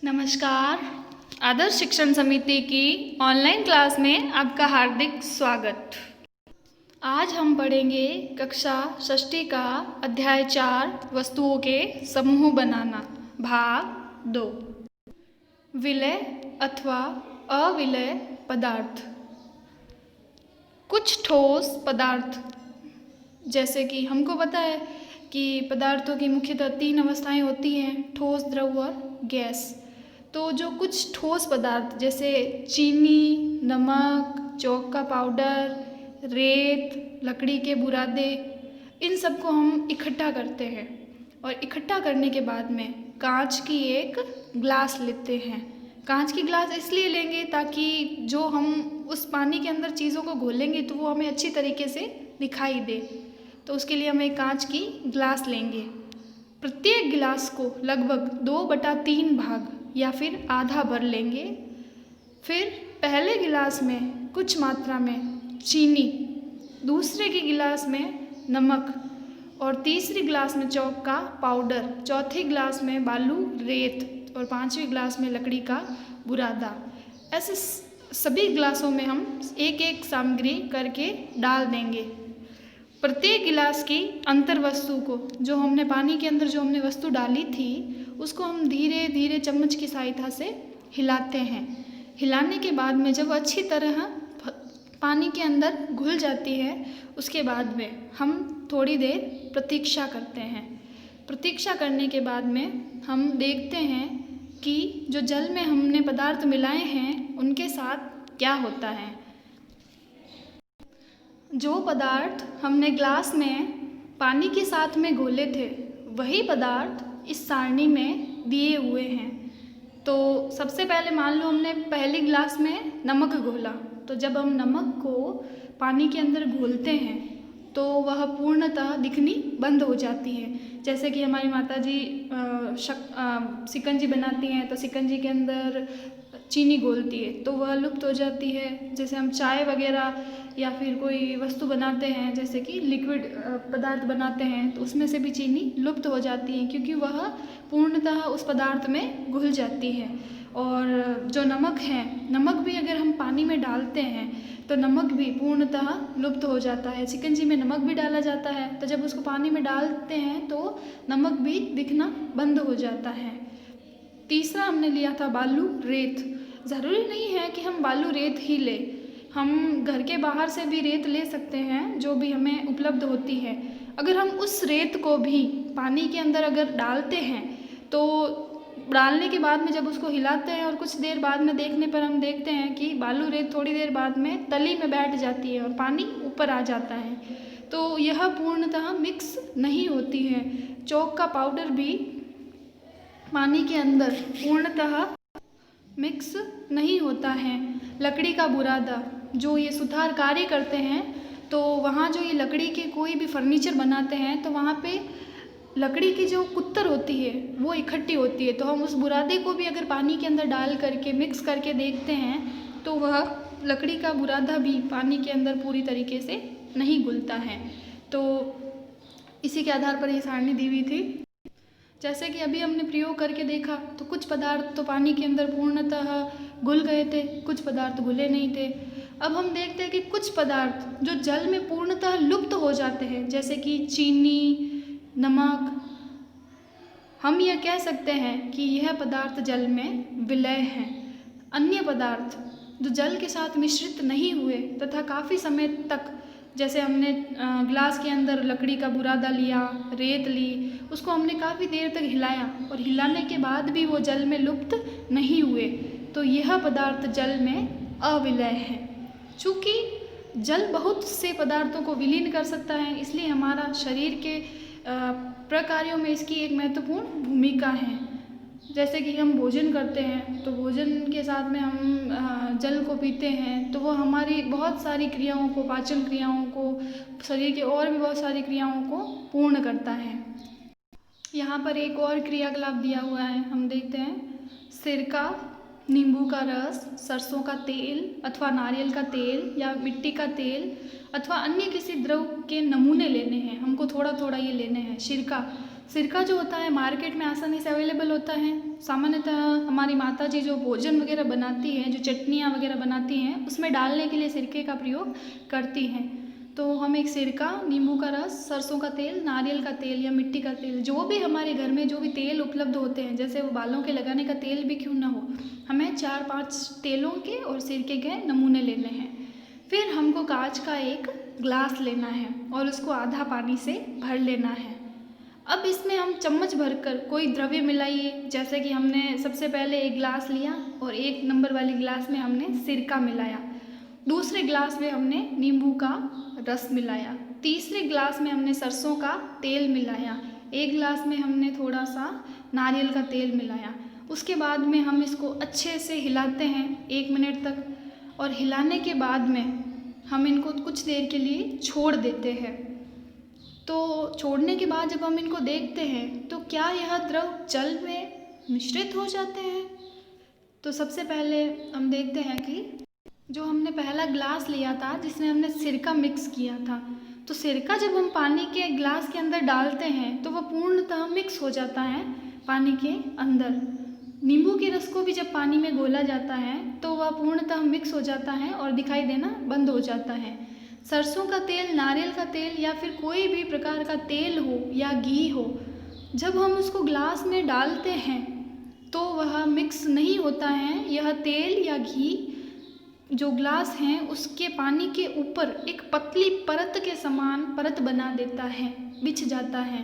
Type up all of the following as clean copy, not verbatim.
नमस्कार। आदर्श शिक्षण समिति की ऑनलाइन क्लास में आपका हार्दिक स्वागत। आज हम पढ़ेंगे कक्षा षष्ठी का अध्याय 4 वस्तुओं के समूह बनाना भाग 2। विलय अथवा अविलय पदार्थ। कुछ ठोस पदार्थ, जैसे कि हमको पता है कि पदार्थों की मुख्यतः 3 अवस्थाएं होती हैं, ठोस, द्रव और गैस। तो जो कुछ ठोस पदार्थ जैसे चीनी, नमक, चौक का पाउडर, रेत, लकड़ी के बुरादे, इन सबको हम इकट्ठा करते हैं और इकट्ठा करने के बाद में कांच की एक ग्लास लेते हैं। कांच की ग्लास इसलिए लेंगे ताकि जो हम उस पानी के अंदर चीज़ों को घोलेंगे तो वो हमें अच्छी तरीके से दिखाई दे। तो उसके लिए हम एक कांच की ग्लास लेंगे। प्रत्येक गिलास को लगभग 2/3 भाग या फिर आधा भर लेंगे। फिर पहले गिलास में कुछ मात्रा में चीनी, दूसरे की गिलास में नमक और तीसरी गिलास में चौक का पाउडर, चौथी गिलास में बालू, रेत और पांचवी गिलास में लकड़ी का बुरादा। ऐसे सभी गिलासों में हम एक एक सामग्री करके डाल देंगे। प्रत्येक गिलास की अंतर वस्तु को, जो हमने पानी के अंदर जो हमने वस्तु डाली थी, उसको हम धीरे धीरे चम्मच की सहायता से हिलाते हैं। हिलाने के बाद में जब अच्छी तरह पानी के अंदर घुल जाती है, उसके बाद में हम थोड़ी देर प्रतीक्षा करते हैं। प्रतीक्षा करने के बाद में हम देखते हैं कि जो जल में हमने पदार्थ मिलाए हैं उनके साथ क्या होता है। जो पदार्थ हमने ग्लास में पानी के साथ में घोले थे, वही पदार्थ इस सारणी में दिए हुए हैं। तो सबसे पहले मान लो हमने पहली गिलास में नमक घोला, तो जब हम नमक को पानी के अंदर घोलते हैं तो वह पूर्णतः दिखनी बंद हो जाती है। जैसे कि हमारी माता जी शिकंजी बनाती हैं तो शिकंजी के अंदर चीनी घोलती है तो वह लुप्त हो जाती है। जैसे हम चाय वगैरह या फिर कोई वस्तु बनाते हैं, जैसे कि लिक्विड पदार्थ बनाते हैं, तो उसमें से भी चीनी लुप्त हो जाती है क्योंकि वह पूर्णतः उस पदार्थ में घुल जाती है। और जो नमक है, नमक भी अगर हम पानी में डालते हैं तो नमक भी पूर्णतः लुप्त हो जाता है। शिकंजी में नमक भी डाला जाता है, तो जब उसको पानी में डालते हैं तो नमक भी दिखना बंद हो जाता है। तीसरा हमने लिया था बालू, रेत। ज़रूरी नहीं है कि हम बालू रेत ही लें, हम घर के बाहर से भी रेत ले सकते हैं, जो भी हमें उपलब्ध होती है। अगर हम उस रेत को भी पानी के अंदर अगर डालते हैं तो डालने के बाद में जब उसको हिलाते हैं और कुछ देर बाद में देखने पर हम देखते हैं कि बालू रेत थोड़ी देर बाद में तली में बैठ जाती है और पानी ऊपर आ जाता है, तो यह पूर्णतः मिक्स नहीं होती है। चौक का पाउडर भी पानी के अंदर पूर्णतः मिक्स नहीं होता है। लकड़ी का बुरादा, जो ये सुथार कार्य करते हैं, तो वहाँ जो ये लकड़ी के कोई भी फर्नीचर बनाते हैं तो वहाँ पे लकड़ी की जो कुत्तर होती है वो इकट्ठी होती है, तो हम उस बुरादे को भी अगर पानी के अंदर डाल करके मिक्स करके देखते हैं तो वह लकड़ी का बुरादा भी पानी के अंदर पूरी तरीके से नहीं घुलता है। तो इसी के आधार पर ये सारणी दी हुई थी। जैसे कि अभी हमने प्रयोग करके देखा तो कुछ पदार्थ तो पानी के अंदर पूर्णतः घुल गए थे, कुछ पदार्थ घुले नहीं थे। अब हम देखते हैं कि कुछ पदार्थ जो जल में पूर्णतः लुप्त हो जाते हैं, जैसे कि चीनी, नमक, हम यह कह सकते हैं कि यह पदार्थ जल में विलय हैं। अन्य पदार्थ जो जल के साथ मिश्रित नहीं हुए तथा काफ़ी समय तक, जैसे हमने ग्लास के अंदर लकड़ी का बुरादा लिया, रेत ली, उसको हमने काफ़ी देर तक हिलाया और हिलाने के बाद भी वो जल में लुप्त नहीं हुए, तो यह पदार्थ जल में अविलय है। चूँकि जल बहुत से पदार्थों को विलीन कर सकता है, इसलिए हमारा शरीर के प्रकार्यों में इसकी एक महत्वपूर्ण भूमिका है। जैसे कि हम भोजन करते हैं तो भोजन के साथ में हम जल को पीते हैं, तो वो हमारी बहुत सारी क्रियाओं को, पाचन क्रियाओं को, शरीर के और भी बहुत सारी क्रियाओं को पूर्ण करता है। यहाँ पर एक और क्रियाकलाप दिया हुआ है, हम देखते हैं। सिरका, नींबू का रस, सरसों का तेल अथवा नारियल का तेल या मिट्टी का तेल अथवा अन्य किसी द्रव के नमूने लेने हैं, हमको थोड़ा थोड़ा ये लेने हैं। सिरका, सिरका जो होता है मार्केट में आसानी से अवेलेबल होता है। सामान्यतः हमारी माताजी जो भोजन वगैरह बनाती हैं, जो चटनियाँ वगैरह बनाती हैं, उसमें डालने के लिए सिरके का प्रयोग करती हैं। तो हम एक सिरका, नींबू का रस, सरसों का तेल, नारियल का तेल या मिट्टी का तेल, जो भी हमारे घर में जो भी तेल उपलब्ध होते हैं, जैसे वो बालों के लगाने का तेल भी क्यों ना हो, हमें 4-5 तेलों के और सिरके के नमूने लेने हैं। फिर हमको कांच का एक ग्लास लेना है और उसको आधा पानी से भर लेना है। अब इसमें हम चम्मच भरकर कोई द्रव्य मिलाइए। जैसे कि हमने सबसे पहले एक गिलास लिया और 1 नंबर वाले गिलास में हमने सिरका मिलाया, दूसरे गिलास में हमने नींबू का रस मिलाया, तीसरे गिलास में हमने सरसों का तेल मिलाया, 1 गिलास में हमने थोड़ा सा नारियल का तेल मिलाया। उसके बाद में हम इसको अच्छे से हिलाते हैं 1 मिनट तक, और हिलाने के बाद में हम इनको कुछ देर के लिए छोड़ देते हैं। तो छोड़ने के बाद जब हम इनको देखते हैं तो क्या यह द्रव जल में मिश्रित हो जाते हैं? तो सबसे पहले हम देखते हैं कि जो हमने पहला ग्लास लिया था जिसमें हमने सिरका मिक्स किया था, तो सिरका जब हम पानी के ग्लास के अंदर डालते हैं तो वह पूर्णतः मिक्स हो जाता है पानी के अंदर। नींबू के रस को भी जब पानी में घोला जाता है तो वह पूर्णतः मिक्स हो जाता है और दिखाई देना बंद हो जाता है। सरसों का तेल, नारियल का तेल या फिर कोई भी प्रकार का तेल हो या घी हो, जब हम उसको ग्लास में डालते हैं तो वह मिक्स नहीं होता है। यह तेल या घी जो ग्लास हैं उसके पानी के ऊपर एक पतली परत के समान परत बना देता है, बिछ जाता है।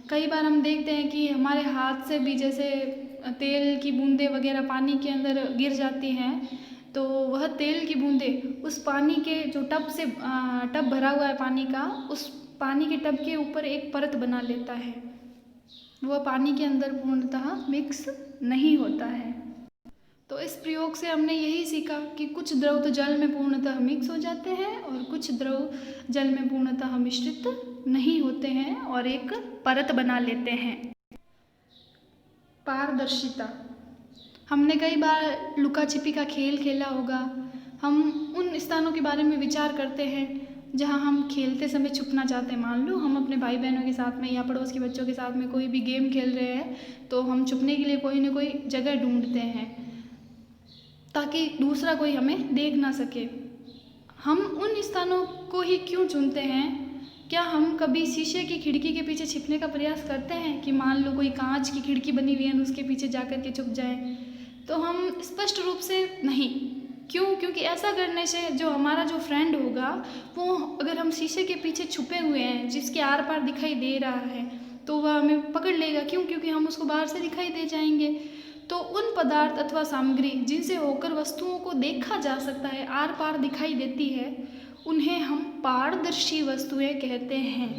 कई बार हम देखते हैं कि हमारे हाथ से भी जैसे तेल की बूंदें वगैरह पानी के अंदर गिर जाती हैं, तो वह तेल की बूंदें उस पानी के जो टब भरा हुआ है पानी का, उस पानी के टब के ऊपर एक परत बना लेता है। वह पानी के अंदर पूर्णतः मिक्स नहीं होता है। तो इस प्रयोग से हमने यही सीखा कि कुछ द्रव तो जल में पूर्णतः मिक्स हो जाते हैं और कुछ द्रव जल में पूर्णतः मिश्रित नहीं होते हैं और एक परत बना लेते हैं। पारदर्शिता। हमने कई बार लुका छिपी का खेल खेला होगा। हम उन स्थानों के बारे में विचार करते हैं जहां हम खेलते समय छुपना चाहते हैं। मान लो हम अपने भाई बहनों के साथ में या पड़ोस के बच्चों के साथ में कोई भी गेम खेल रहे हैं, तो हम छुपने के लिए कोई न कोई जगह ढूंढते हैं ताकि दूसरा कोई हमें देख ना सके। हम उन स्थानों को ही क्यों चुनते हैं? क्या हम कभी शीशे की खिड़की के पीछे छिपने का प्रयास करते हैं कि मान लो कोई कांच की खिड़की बनी हुई है, उसके पीछे जाकर के छुप जाएं? तो हम स्पष्ट रूप से नहीं। क्यों? क्योंकि ऐसा करने से जो हमारा जो फ्रेंड होगा वो, अगर हम शीशे के पीछे छुपे हुए हैं जिसके आर पार दिखाई दे रहा है, तो वह हमें पकड़ लेगा। क्यों? क्योंकि हम उसको बाहर से दिखाई दे जाएंगे। तो उन पदार्थ अथवा सामग्री जिनसे होकर वस्तुओं को देखा जा सकता है, आर पार दिखाई देती है, उन्हें हम पारदर्शी वस्तुएं कहते हैं।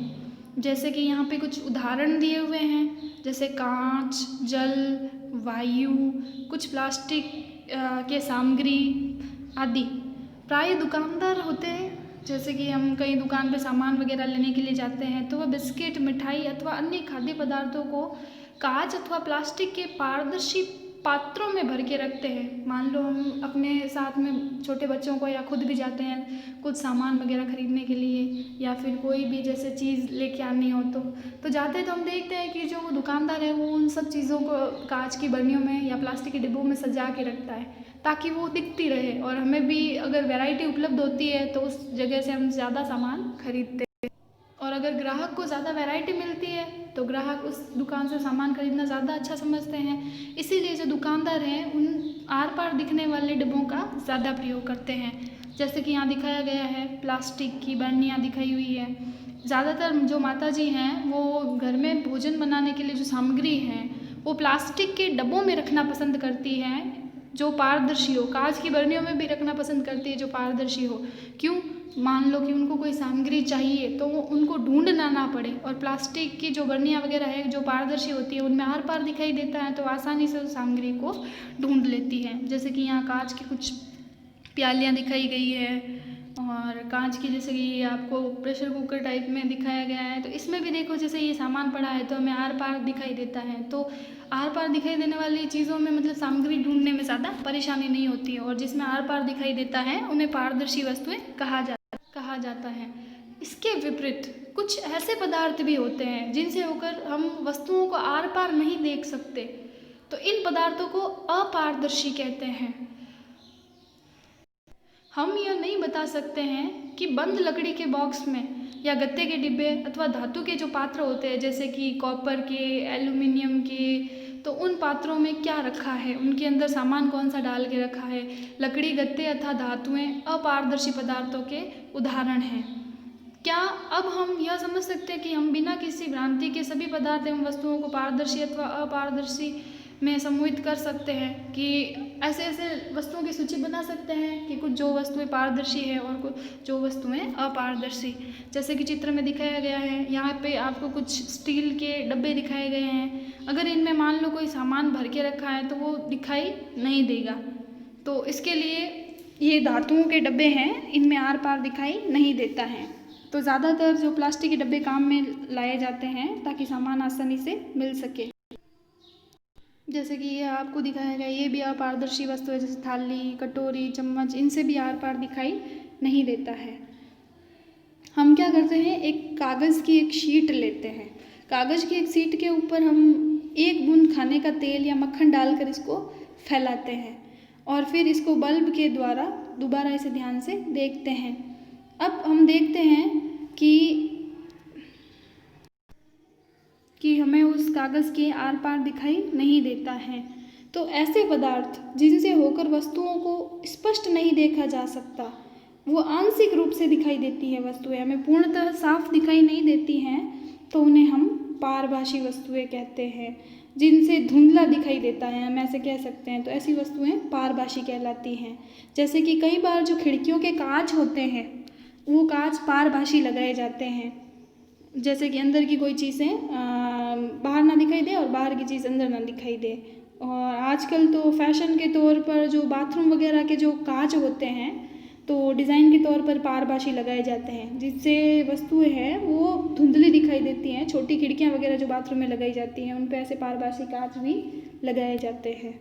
जैसे कि यहाँ पे कुछ उदाहरण दिए हुए हैं, जैसे कांच, जल, वायु, कुछ प्लास्टिक के सामग्री आदि। प्राय दुकानदार होते हैं, जैसे कि हम कहीं दुकान पे सामान वगैरह लेने के लिए जाते हैं तो वह बिस्किट, मिठाई अथवा अन्य खाद्य पदार्थों को कांच अथवा प्लास्टिक के पारदर्शी पात्रों में भर के रखते हैं। मान लो हम अपने साथ में छोटे बच्चों को या खुद भी जाते हैं कुछ सामान वगैरह खरीदने के लिए, या फिर कोई भी जैसे चीज़ लेके आनी हो तो जाते हैं तो हम देखते हैं कि जो दुकानदार है वो उन सब चीज़ों को कांच की बर्नियों में या प्लास्टिक के डिब्बों में सजा के रखता है ताकि वो दिखती रहे, और हमें भी अगर वैरायटी उपलब्ध होती है तो उस जगह से हम ज़्यादा सामान खरीदते हैं। और अगर ग्राहक को ज़्यादा वैरायटी मिलती है तो ग्राहक उस दुकान से सामान खरीदना ज़्यादा अच्छा समझते हैं। इसीलिए जो दुकानदार हैं उन आर पार दिखने वाले डिब्बों का ज़्यादा प्रयोग करते हैं। जैसे कि यहाँ दिखाया गया है, प्लास्टिक की बर्नियाँ दिखाई हुई है। ज़्यादातर जो माताजी हैं वो घर में भोजन बनाने के लिए जो सामग्री हैं वो प्लास्टिक के डब्बों में रखना पसंद करती हैं जो पारदर्शी हो, कांच की बर्नियों में भी रखना पसंद करती है जो पारदर्शी हो। क्यों? मान लो कि उनको कोई सामग्री चाहिए तो वो उनको ढूंढना ना पड़े, और प्लास्टिक की जो बर्नियाँ वगैरह है जो पारदर्शी होती है उनमें आर पार दिखाई देता है तो आसानी से उस सामग्री को ढूंढ लेती है। जैसे कि यहाँ कांच की कुछ प्यालियाँ दिखाई गई है और कांच की जैसे कि आपको प्रेशर कुकर टाइप में दिखाया गया है, तो इसमें भी देखो जैसे ये सामान पड़ा है तो हमें आर पार दिखाई देता है। तो आर पार दिखाई देने वाली चीज़ों में मतलब सामग्री ढूंढने में ज़्यादा परेशानी नहीं होती है, और जिसमें आर पार दिखाई देता है उन्हें पारदर्शी वस्तुएं कहा जाता है। इसके विपरीत कुछ ऐसे पदार्थ भी होते हैं जिनसे होकर हम वस्तुओं को आर पार नहीं देख सकते, तो इन पदार्थों को अपारदर्शी कहते हैं। हम यह नहीं बता सकते हैं कि बंद लकड़ी के बॉक्स में या गत्ते के डिब्बे अथवा धातु के जो पात्र होते हैं जैसे कि कॉपर के, एल्युमिनियम के, तो उन पात्रों में क्या रखा है, उनके अंदर सामान कौन सा डाल के रखा है। लकड़ी, गत्ते अथवा धातुएं अपारदर्शी पदार्थों के उदाहरण हैं। क्या अब हम यह समझ सकते हैं कि हम बिना किसी भ्रांति के सभी पदार्थ एवं वस्तुओं को पारदर्शी अथवा अपारदर्शी में समूहित कर सकते हैं, कि ऐसे ऐसे वस्तुओं की सूची बना सकते हैं कि कुछ जो वस्तुएं पारदर्शी है और कुछ जो वस्तुएं अपारदर्शी। जैसे कि चित्र में दिखाया गया है, यहाँ पे आपको कुछ स्टील के डब्बे दिखाए गए हैं। अगर इनमें मान लो कोई सामान भर के रखा है तो वो दिखाई नहीं देगा, तो इसके लिए ये धातुओं के डब्बे हैं, इनमें आर पार दिखाई नहीं देता है। तो ज़्यादातर जो प्लास्टिक के डब्बे काम में लाए जाते हैं ताकि सामान आसानी से मिल सके। जैसे कि ये आपको दिखाया गया, ये भी अपारदर्शी वस्तु है, जैसे थाली, कटोरी, चम्मच, इनसे भी आर पार दिखाई नहीं देता है। हम क्या करते हैं, एक कागज़ की एक शीट लेते हैं। कागज़ की एक शीट के ऊपर हम एक बूंद खाने का तेल या मक्खन डालकर इसको फैलाते हैं और फिर इसको बल्ब के द्वारा दोबारा इसे ध्यान से देखते हैं। अब हम देखते हैं कि हमें उस कागज़ के आर पार दिखाई नहीं देता है। तो ऐसे पदार्थ जिनसे होकर वस्तुओं को स्पष्ट नहीं देखा जा सकता, वो आंशिक रूप से दिखाई देती है वस्तुएं, हमें पूर्णतः साफ दिखाई नहीं देती हैं, तो उन्हें हम पारभासी वस्तुएं कहते हैं। जिनसे धुंधला दिखाई देता है, हम ऐसे कह सकते हैं, तो ऐसी वस्तुएं पारभासी कहलाती हैं। जैसे कि कई बार जो खिड़कियों के कांच होते हैं वो कांच पारभासी लगाए जाते हैं, जैसे कि अंदर की कोई चीज़ें बाहर ना दिखाई दे और बाहर की चीज़ अंदर ना दिखाई दे। और आजकल तो फैशन के तौर पर जो बाथरूम वगैरह के जो कांच होते हैं तो डिज़ाइन के तौर पर पारभासी लगाए जाते हैं, जिससे वस्तुएं हैं वो धुंधली दिखाई देती हैं। छोटी खिड़कियां वगैरह जो बाथरूम में लगाई जाती हैं उन पर ऐसे पारभासी कांच भी लगाए जाते हैं।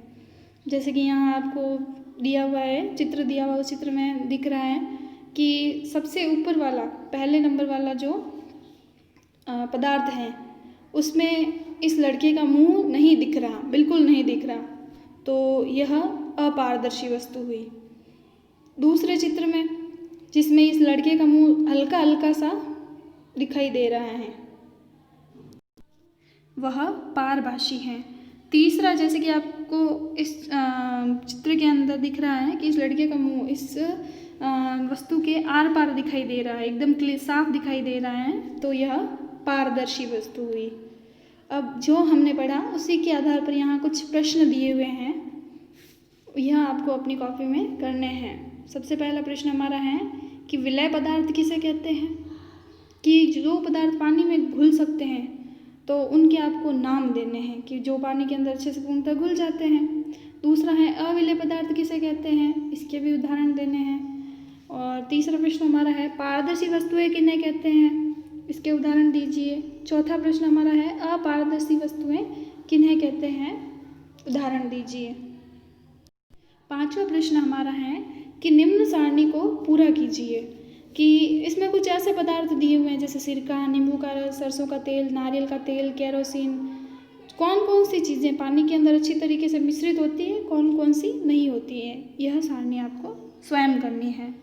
जैसे कि यहाँ आपको दिया हुआ है, चित्र दिया हुआ, उस चित्र में दिख रहा है कि सबसे ऊपर वाला, पहले नंबर वाला जो पदार्थ है उसमें इस लड़के का मुंह नहीं दिख रहा, बिल्कुल नहीं दिख रहा, तो यह अपारदर्शी वस्तु हुई। दूसरे चित्र में जिसमें इस लड़के का मुंह हल्का हल्का सा दिखाई दे रहा है, वह पारभासी है। तीसरा, जैसे कि आपको इस चित्र के अंदर दिख रहा है कि इस लड़के का मुंह इस वस्तु के आर पार दिखाई दे रहा है, एकदम साफ दिखाई दे रहा है, तो यह पारदर्शी वस्तु हुई। अब जो हमने पढ़ा उसी के आधार पर यहाँ कुछ प्रश्न दिए हुए हैं, यह आपको अपनी कॉपी में करने हैं। सबसे पहला प्रश्न हमारा है कि विलय पदार्थ किसे कहते हैं, कि जो पदार्थ पानी में घुल सकते हैं तो उनके आपको नाम देने हैं, कि जो पानी के अंदर अच्छे से पूर्णतः घुल जाते हैं। दूसरा है अविलय पदार्थ किसे कहते हैं, इसके भी उदाहरण देने हैं। और तीसरा प्रश्न हमारा है पारदर्शी वस्तुएं किन्हें कहते हैं, इसके उदाहरण दीजिए। चौथा प्रश्न हमारा है अपारदर्शी वस्तुएं किन्हें कहते हैं, उदाहरण दीजिए। पांचवा प्रश्न हमारा है कि निम्न सारणी को पूरा कीजिए, कि इसमें कुछ ऐसे पदार्थ दिए हुए हैं जैसे सिरका, नींबू का रस, सरसों का तेल, नारियल का तेल, केरोसिन। कौन कौन सी चीज़ें पानी के अंदर अच्छी तरीके से मिश्रित होती हैं, कौन कौन सी नहीं होती है, यह सारणी आपको स्वयं करनी है।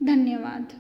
धन्यवाद।